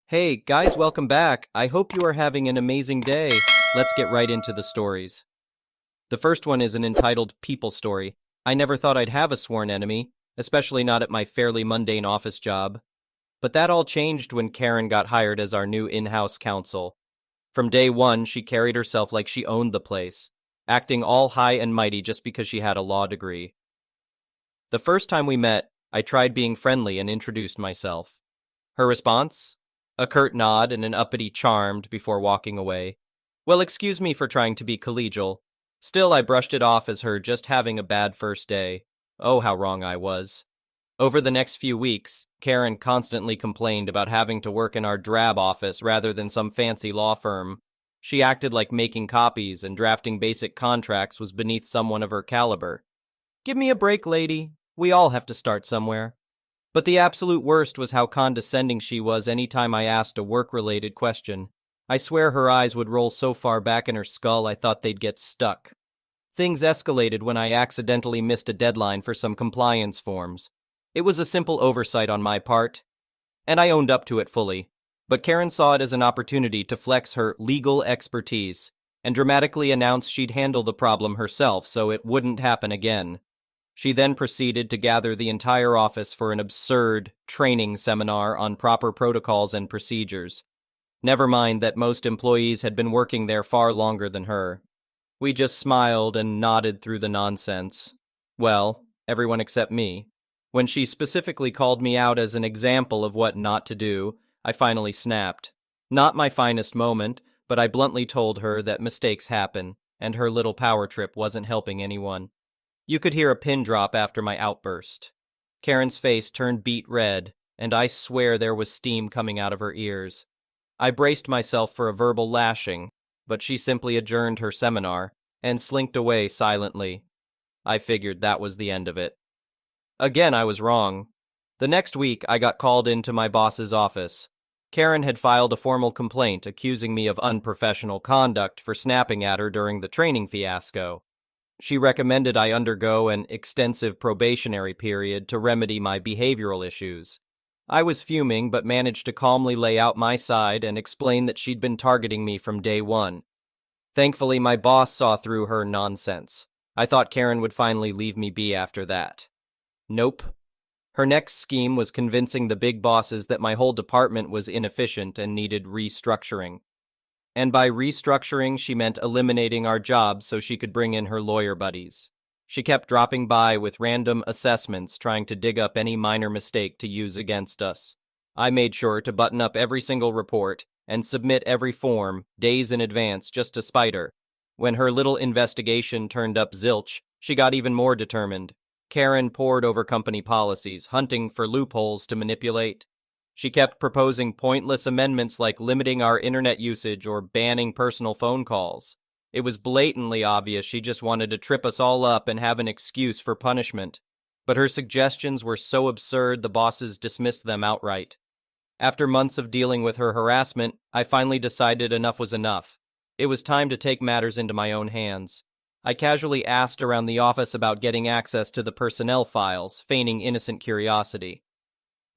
Hey, guys, welcome back. I hope you are having an amazing day. Let's get right into the stories. The first one is an entitled People story. I never thought I'd have a sworn enemy, especially not at my fairly mundane office job. But that all changed when Karen got hired as our new in-house counsel. From day one, she carried herself like she owned the place, acting all high and mighty just because she had a law degree. The first time we met, I tried being friendly and introduced myself. Her response? A curt nod and an uppity charmed before walking away. Well, excuse me for trying to be collegial. Still, I brushed it off as her just having a bad first day. Oh, how wrong I was. Over the next few weeks, Karen constantly complained about having to work in our drab office rather than some fancy law firm. She acted like making copies and drafting basic contracts was beneath someone of her caliber. Give me a break, lady. We all have to start somewhere. But the absolute worst was how condescending she was any time I asked a work-related question. I swear her eyes would roll so far back in her skull I thought they'd get stuck. Things escalated when I accidentally missed a deadline for some compliance forms. It was a simple oversight on my part, and I owned up to it fully. But Karen saw it as an opportunity to flex her legal expertise and dramatically announced she'd handle the problem herself so it wouldn't happen again. She then proceeded to gather the entire office for an absurd training seminar on proper protocols and procedures. Never mind that most employees had been working there far longer than her. We just smiled and nodded through the nonsense. Well, everyone except me. When she specifically called me out as an example of what not to do, I finally snapped. Not my finest moment, but I bluntly told her that mistakes happen, and her little power trip wasn't helping anyone. You could hear a pin drop after my outburst. Karen's face turned beet red, and I swear there was steam coming out of her ears. I braced myself for a verbal lashing, but she simply adjourned her seminar and slinked away silently. I figured that was the end of it. Again, I was wrong. The next week, I got called into my boss's office. Karen had filed a formal complaint accusing me of unprofessional conduct for snapping at her during the training fiasco. She recommended I undergo an extensive probationary period to remedy my behavioral issues. I was fuming, but managed to calmly lay out my side and explain that she'd been targeting me from day one. Thankfully, my boss saw through her nonsense. I thought Karen would finally leave me be after that. Nope. Her next scheme was convincing the big bosses that my whole department was inefficient and needed restructuring. And by restructuring, she meant eliminating our jobs so she could bring in her lawyer buddies. She kept dropping by with random assessments, trying to dig up any minor mistake to use against us. I made sure to button up every single report and submit every form days in advance just to spite her. When her little investigation turned up zilch, she got even more determined. Karen pored over company policies, hunting for loopholes to manipulate. She kept proposing pointless amendments like limiting our internet usage or banning personal phone calls. It was blatantly obvious she just wanted to trip us all up and have an excuse for punishment. But her suggestions were so absurd the bosses dismissed them outright. After months of dealing with her harassment, I finally decided enough was enough. It was time to take matters into my own hands. I casually asked around the office about getting access to the personnel files, feigning innocent curiosity.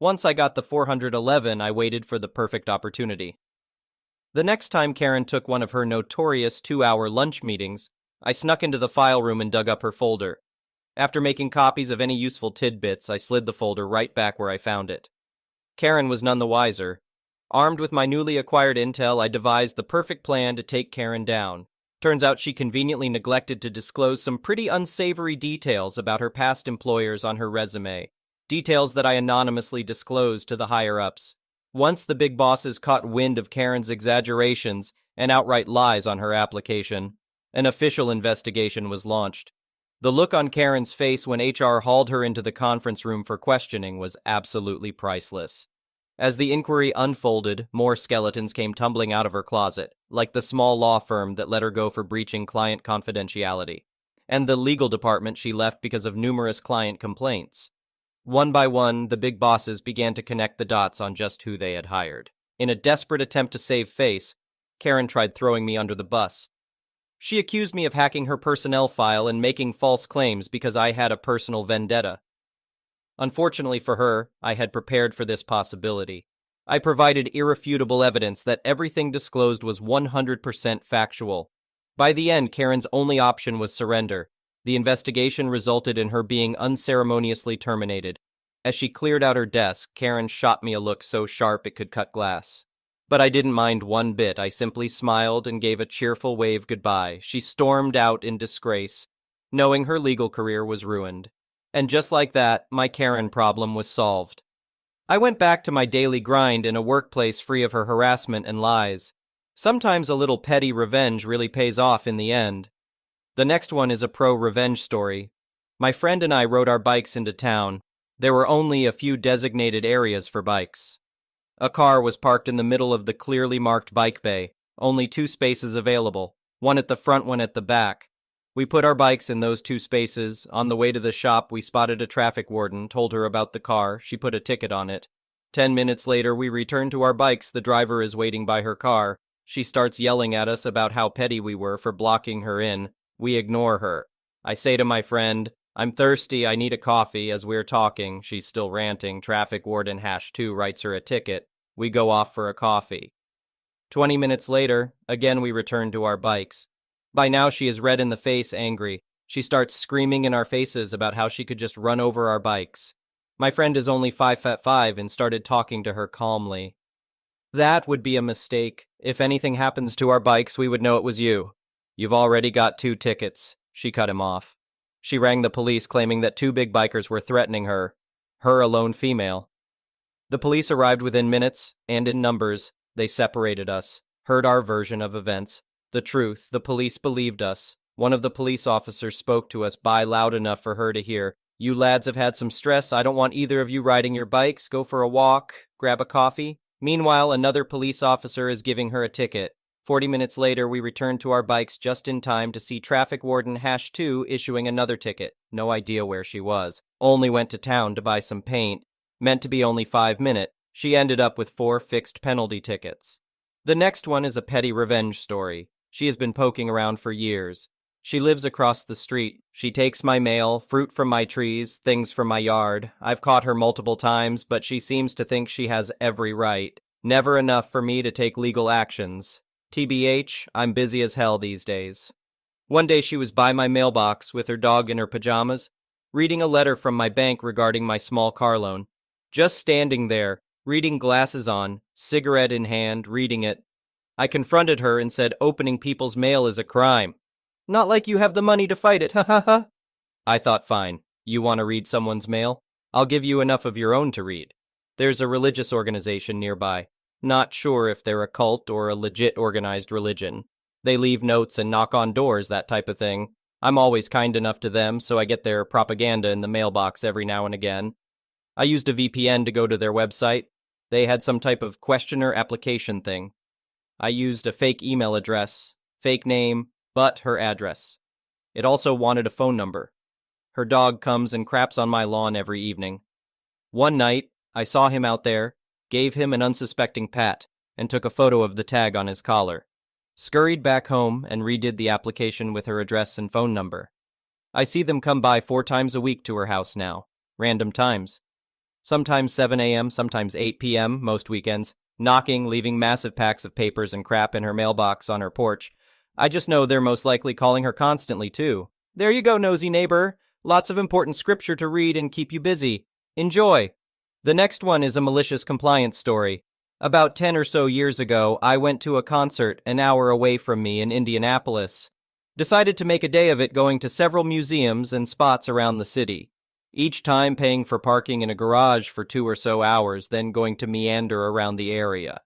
Once I got the 411, I waited for the perfect opportunity. The next time Karen took one of her notorious 2-hour lunch meetings, I snuck into the file room and dug up her folder. After making copies of any useful tidbits, I slid the folder right back where I found it. Karen was none the wiser. Armed with my newly acquired intel, I devised the perfect plan to take Karen down. Turns out she conveniently neglected to disclose some pretty unsavory details about her past employers on her resume. Details that I anonymously disclosed to the higher-ups. Once the big bosses caught wind of Karen's exaggerations and outright lies on her application, an official investigation was launched. The look on Karen's face when HR hauled her into the conference room for questioning was absolutely priceless. As the inquiry unfolded, more skeletons came tumbling out of her closet, like the small law firm that let her go for breaching client confidentiality, and the legal department she left because of numerous client complaints. One by one, the big bosses began to connect the dots on just who they had hired. In a desperate attempt to save face, Karen tried throwing me under the bus. She accused me of hacking her personnel file and making false claims because I had a personal vendetta. Unfortunately for her, I had prepared for this possibility. I provided irrefutable evidence that everything disclosed was 100% factual. By the end, Karen's only option was surrender. The investigation resulted in her being unceremoniously terminated. As she cleared out her desk, Karen shot me a look so sharp it could cut glass. But I didn't mind one bit. I simply smiled and gave a cheerful wave goodbye. She stormed out in disgrace, knowing her legal career was ruined. And just like that, my Karen problem was solved. I went back to my daily grind in a workplace free of her harassment and lies. Sometimes a little petty revenge really pays off in the end. The next one is a pro-revenge story. My friend and I rode our bikes into town. There were only a few designated areas for bikes. A car was parked in the middle of the clearly marked bike bay, only 2 spaces available, one at the front, one at the back. We put our bikes in those 2 spaces. On the way to the shop, we spotted a traffic warden, told her about the car. She put a ticket on it. 10 minutes later, we returned to our bikes. The driver is waiting by her car. She starts yelling at us about how petty we were for blocking her in. We ignore her. I say to my friend, "I'm thirsty, I need a coffee." As we're talking, she's still ranting. Traffic warden #2 writes her a ticket. We go off for a coffee. 20 minutes later, again we return to our bikes. By now she is red in the face, angry. She starts screaming in our faces about how she could just run over our bikes. My friend is only 5'5" and started talking to her calmly. "That would be a mistake. If anything happens to our bikes, we would know it was you. You've already got 2 tickets. She cut him off. She rang the police, claiming that 2 big bikers were threatening her a lone female. The police arrived within minutes, and in numbers. They separated us, heard our version of events. The truth, the police believed us. One of the police officers spoke to us by loud enough for her to hear. "You lads have had some stress. I don't want either of you riding your bikes. Go for a walk, grab a coffee." Meanwhile, another police officer is giving her a ticket. 40 minutes later, we returned to our bikes just in time to see traffic warden #2 issuing another ticket. No idea where she was. Only went to town to buy some paint. Meant to be only 5 minutes. She ended up with 4 fixed penalty tickets. The next one is a petty revenge story. She has been poking around for years. She lives across the street. She takes my mail, fruit from my trees, things from my yard. I've caught her multiple times, but she seems to think she has every right. Never enough for me to take legal actions. TBH, I'm busy as hell these days. One day she was by my mailbox with her dog in her pajamas, reading a letter from my bank regarding my small car loan. Just standing there, reading, glasses on, cigarette in hand, reading it. I confronted her and said opening people's mail is a crime. "Not like you have the money to fight it, ha ha ha." I thought, fine, you want to read someone's mail? I'll give you enough of your own to read. There's a religious organization nearby. Not sure if they're a cult or a legit organized religion. They leave notes and knock on doors, that type of thing. I'm always kind enough to them, so I get their propaganda in the mailbox every now and again. I used a VPN to go to their website. They had some type of questionnaire application thing. I used a fake email address, fake name, but her address. It also wanted a phone number. Her dog comes and craps on my lawn every evening. One night, I saw him out there, gave him an unsuspecting pat, and took a photo of the tag on his collar. Scurried back home and redid the application with her address and phone number. I see them come by 4 times a week to her house now, random times. Sometimes 7 a.m., sometimes 8 p.m., most weekends, knocking, leaving massive packs of papers and crap in her mailbox on her porch. I just know they're most likely calling her constantly, too. "There you go, nosy neighbor. Lots of important scripture to read and keep you busy. Enjoy." The next one is a malicious compliance story. About 10 or so years ago, I went to a concert an hour away from me in Indianapolis. Decided to make a day of it, going to several museums and spots around the city. Each time paying for parking in a garage for 2 or so hours, then going to meander around the area.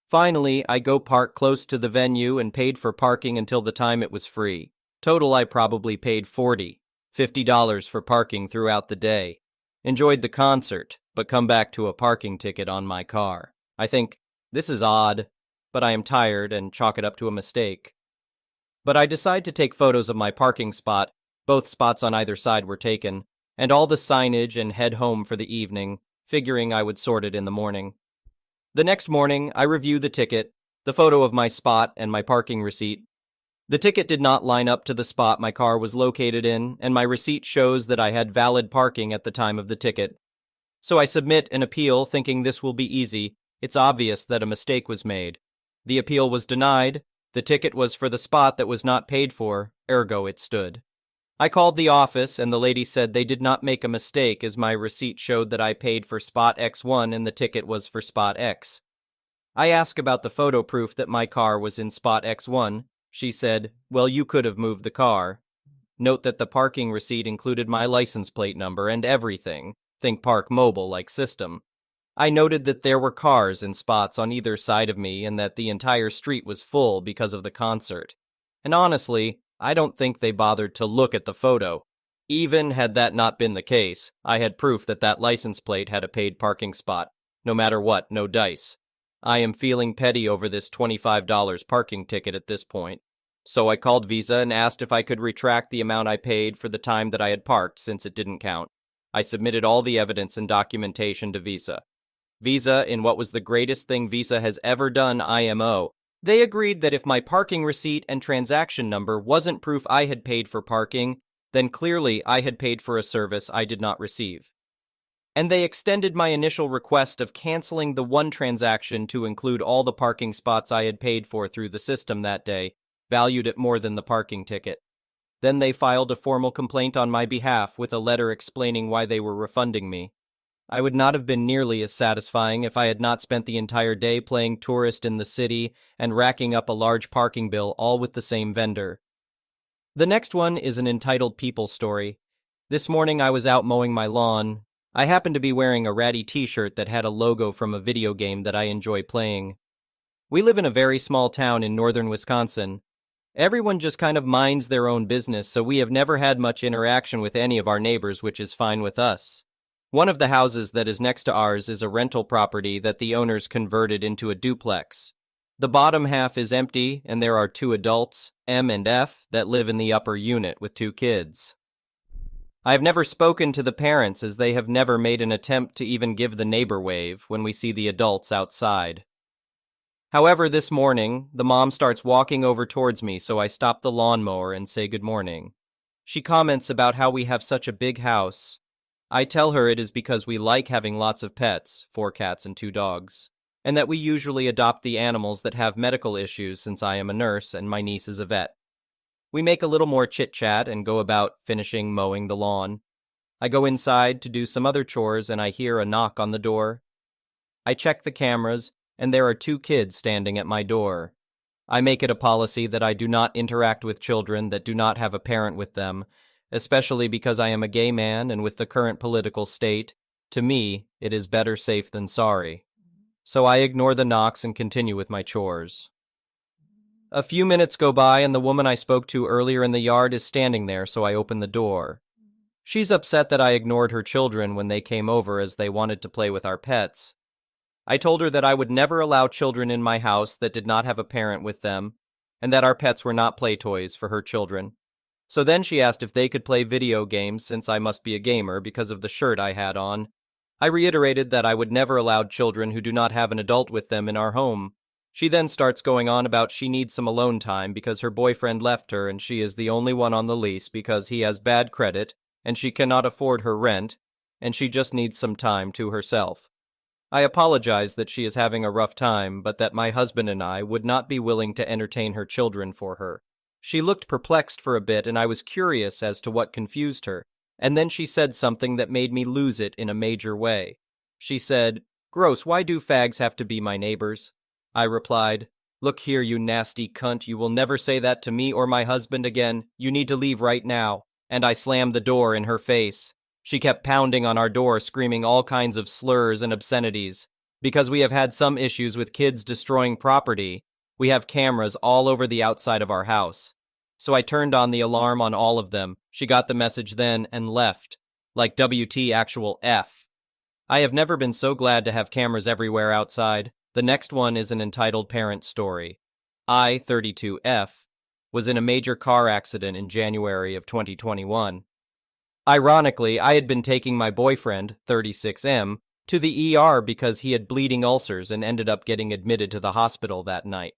Finally, I go park close to the venue and paid for parking until the time it was free. Total, I probably paid $50 for parking throughout the day. Enjoyed the concert, but come back to a parking ticket on my car. I think, this is odd, but I am tired and chalk it up to a mistake. But I decide to take photos of my parking spot. Both spots on either side were taken, and all the signage, and head home for the evening, figuring I would sort it in the morning. The next morning, I review the ticket, the photo of my spot, and my parking receipt. The ticket did not line up to the spot my car was located in, and my receipt shows that I had valid parking at the time of the ticket. So I submit an appeal, thinking this will be easy. It's obvious that a mistake was made. The appeal was denied. The ticket was for the spot that was not paid for, ergo it stood. I called the office, and the lady said they did not make a mistake as my receipt showed that I paid for spot X1 and the ticket was for spot X. I asked about the photo proof that my car was in spot X1. She said, well, you could have moved the car. Note that the parking receipt included my license plate number and everything. Think Park Mobile-like system. I noted that there were cars in spots on either side of me and that the entire street was full because of the concert. And honestly, I don't think they bothered to look at the photo. Even had that not been the case, I had proof that that license plate had a paid parking spot. No matter what, no dice. I am feeling petty over this $25 parking ticket at this point. So I called Visa and asked if I could retract the amount I paid for the time that I had parked since it didn't count. I submitted all the evidence and documentation to Visa. Visa, in what was the greatest thing Visa has ever done, IMO, they agreed that if my parking receipt and transaction number wasn't proof I had paid for parking, then clearly I had paid for a service I did not receive. And they extended my initial request of canceling the one transaction to include all the parking spots I had paid for through the system that day, valued at more than the parking ticket. Then they filed a formal complaint on my behalf with a letter explaining why they were refunding me. I would not have been nearly as satisfying if I had not spent the entire day playing tourist in the city and racking up a large parking bill all with the same vendor. The next one is an entitled people story. This morning I was out mowing my lawn. I happened to be wearing a ratty t-shirt that had a logo from a video game that I enjoy playing. We live in a very small town in northern Wisconsin. Everyone just kind of minds their own business, so we have never had much interaction with any of our neighbors, which is fine with us. One of the houses that is next to ours is a rental property that the owners converted into a duplex. The bottom half is empty, and there are 2 adults, M and F, that live in the upper unit with 2 kids. I have never spoken to the parents as they have never made an attempt to even give the neighbor wave when we see the adults outside. However, this morning, the mom starts walking over towards me, so I stop the lawnmower and say good morning. She comments about how we have such a big house. I tell her it is because we like having lots of pets, 4 cats and 2 dogs, and that we usually adopt the animals that have medical issues since I am a nurse and my niece is a vet. We make a little more chit-chat and go about finishing mowing the lawn. I go inside to do some other chores and I hear a knock on the door. I check the cameras and there are 2 kids standing at my door. I make it a policy that I do not interact with children that do not have a parent with them, especially because I am a gay man and with the current political state, to me, it is better safe than sorry. So I ignore the knocks and continue with my chores. A few minutes go by and the woman I spoke to earlier in the yard is standing there, so I open the door. She's upset that I ignored her children when they came over as they wanted to play with our pets. I told her that I would never allow children in my house that did not have a parent with them, and that our pets were not play toys for her children. So then she asked if they could play video games since I must be a gamer because of the shirt I had on. I reiterated that I would never allow children who do not have an adult with them in our home. She then starts going on about she needs some alone time because her boyfriend left her and she is the only one on the lease because he has bad credit and she cannot afford her rent and she just needs some time to herself. I apologize that she is having a rough time, but that my husband and I would not be willing to entertain her children for her. She looked perplexed for a bit and I was curious as to what confused her, and then she said something that made me lose it in a major way. She said, "Gross, why do fags have to be my neighbors?" I replied, "Look here, you nasty cunt, you will never say that to me or my husband again. You need to leave right now." And I slammed the door in her face. She kept pounding on our door, screaming all kinds of slurs and obscenities. Because we have had some issues with kids destroying property, we have cameras all over the outside of our house. So I turned on the alarm on all of them. She got the message then and left. Like WT actual F. I have never been so glad to have cameras everywhere outside. The next one is an entitled parent story. I, 32F, was in a major car accident in January of 2021. Ironically, I had been taking my boyfriend, 36M, to the ER because he had bleeding ulcers and ended up getting admitted to the hospital that night.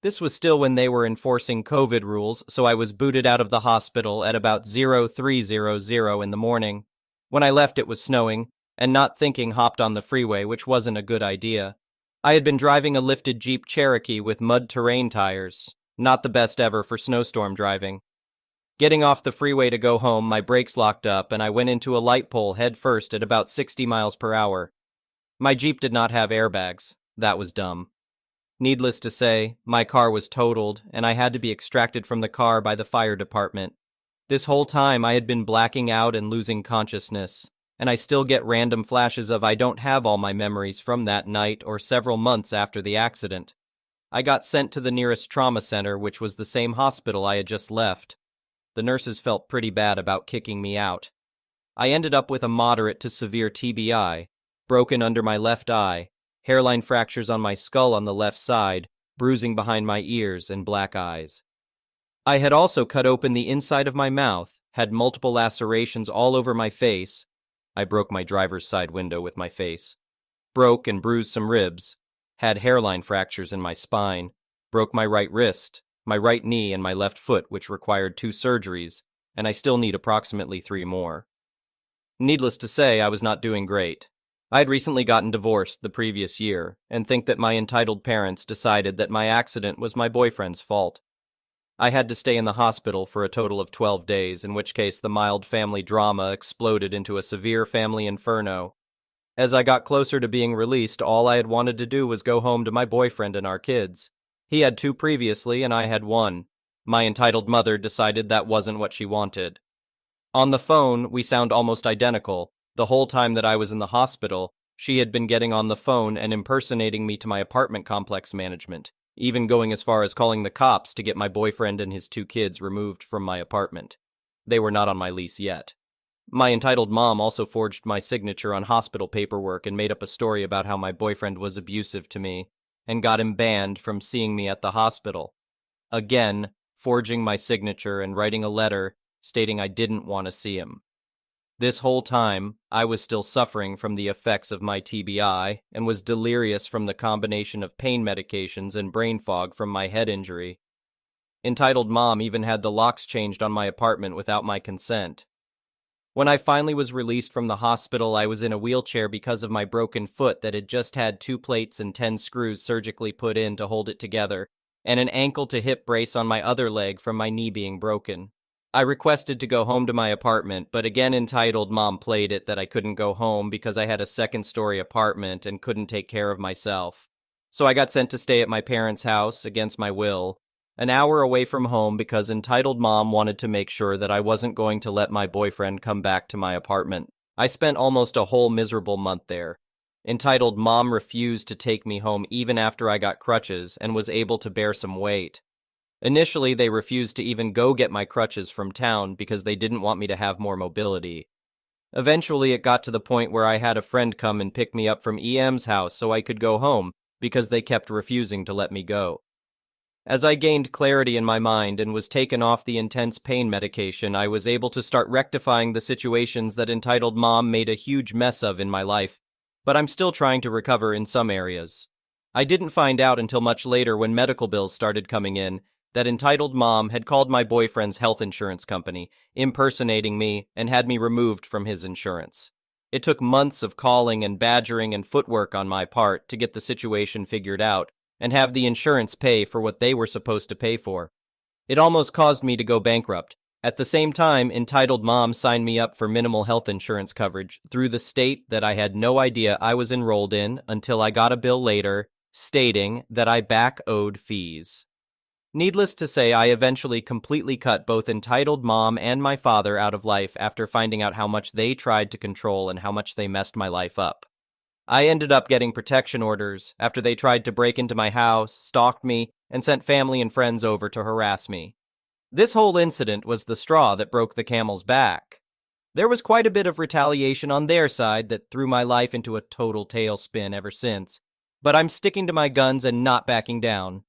This was still when they were enforcing COVID rules, so I was booted out of the hospital at about 0300 in the morning. When I left, it was snowing, and not thinking hopped on the freeway, which wasn't a good idea. I had been driving a lifted Jeep Cherokee with mud terrain tires, not the best ever for snowstorm driving. Getting off the freeway to go home, my brakes locked up and I went into a light pole head first at about 60 miles per hour. My Jeep did not have airbags. That was dumb. Needless to say, my car was totaled and I had to be extracted from the car by the fire department. This whole time I had been blacking out and losing consciousness, and I still get random flashes of I don't have all my memories from that night or several months after the accident. I got sent to the nearest trauma center, which was the same hospital I had just left. The nurses felt pretty bad about kicking me out. I ended up with a moderate to severe TBI, broken under my left eye, hairline fractures on my skull on the left side, bruising behind my ears, and black eyes. I had also cut open the inside of my mouth, had multiple lacerations all over my face. I broke my driver's side window with my face. Broke and bruised some ribs. Had hairline fractures in my spine. Broke my right wrist, my right knee, and my left foot, which required 2 surgeries, and I still need approximately 3 more. Needless to say, I was not doing great. I had recently gotten divorced the previous year, and think that my entitled parents decided that my accident was my boyfriend's fault. I had to stay in the hospital for a total of 12 days, in which case the mild family drama exploded into a severe family inferno. As I got closer to being released, all I had wanted to do was go home to my boyfriend and our kids. He had 2 previously, and I had 1. My entitled mother decided that wasn't what she wanted. On the phone, we sound almost identical. The whole time that I was in the hospital, she had been getting on the phone and impersonating me to my apartment complex management, even going as far as calling the cops to get my boyfriend and his 2 kids removed from my apartment. They were not on my lease yet. My entitled mom also forged my signature on hospital paperwork and made up a story about how my boyfriend was abusive to me and got him banned from seeing me at the hospital. Again, forging my signature and writing a letter stating I didn't want to see him. This whole time, I was still suffering from the effects of my TBI and was delirious from the combination of pain medications and brain fog from my head injury. Entitled mom even had the locks changed on my apartment without my consent. When I finally was released from the hospital, I was in a wheelchair because of my broken foot that had just had 2 plates and 10 screws surgically put in to hold it together, and an ankle-to-hip brace on my other leg from my knee being broken. I requested to go home to my apartment, but again entitled mom played it that I couldn't go home because I had a 2nd-story apartment and couldn't take care of myself. So I got sent to stay at my parents' house against my will, an hour away from home because entitled mom wanted to make sure that I wasn't going to let my boyfriend come back to my apartment. I spent almost a whole miserable month there. Entitled mom refused to take me home even after I got crutches and was able to bear some weight. Initially, they refused to even go get my crutches from town because they didn't want me to have more mobility. Eventually, it got to the point where I had a friend come and pick me up from EM's house so I could go home because they kept refusing to let me go. As I gained clarity in my mind and was taken off the intense pain medication, I was able to start rectifying the situations that entitled mom made a huge mess of in my life, but I'm still trying to recover in some areas. I didn't find out until much later when medical bills started coming in that entitled mom had called my boyfriend's health insurance company, impersonating me, and had me removed from his insurance. It took months of calling and badgering and footwork on my part to get the situation figured out and have the insurance pay for what they were supposed to pay for. It almost caused me to go bankrupt. At the same time, entitled mom signed me up for minimal health insurance coverage through the state that I had no idea I was enrolled in until I got a bill later stating that I back owed fees. Needless to say, I eventually completely cut both entitled mom and my father out of life after finding out how much they tried to control and how much they messed my life up. I ended up getting protection orders after they tried to break into my house, stalked me, and sent family and friends over to harass me. This whole incident was the straw that broke the camel's back. There was quite a bit of retaliation on their side that threw my life into a total tailspin ever since, but I'm sticking to my guns and not backing down.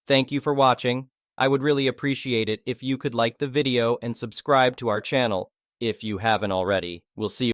Thank you for watching. I would really appreciate it if you could like the video and subscribe to our channel if you haven't already. We'll see you.